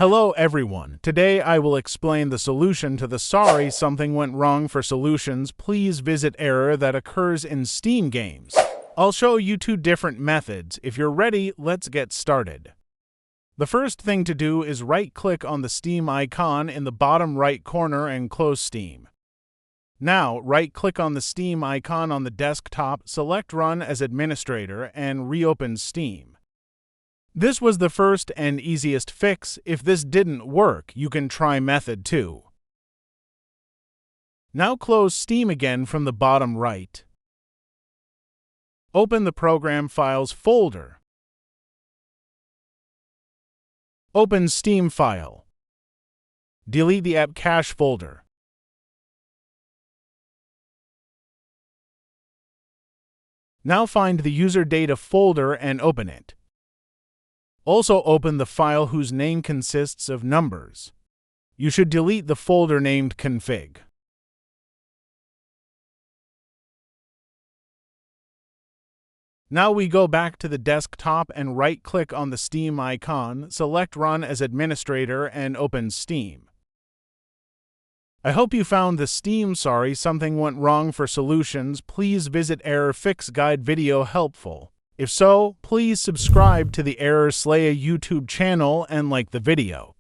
Hello everyone. Today I will explain the solution to the sorry something went wrong for solutions please visit error that occurs in Steam games. I'll show you two different methods. If you're ready, let's get started. The first thing to do is right-click on the Steam icon in the bottom right corner and close Steam. Now, right-click on the Steam icon on the desktop, select Run as Administrator, and reopen Steam. This was the first and easiest fix. If this didn't work, you can try method 2. Now close Steam again from the bottom right. Open the Program Files folder. Open Steam file. Delete the App Cache folder. Now find the User Data folder and open it. Also open the file whose name consists of numbers. You should delete the folder named config. Now we go back to the desktop and right-click on the Steam icon, select Run as Administrator, and open Steam. I hope you found the Steam sorry something went wrong for solutions please visit error fix guide video helpful. If so, please subscribe to the Error Slayer YouTube channel and like the video.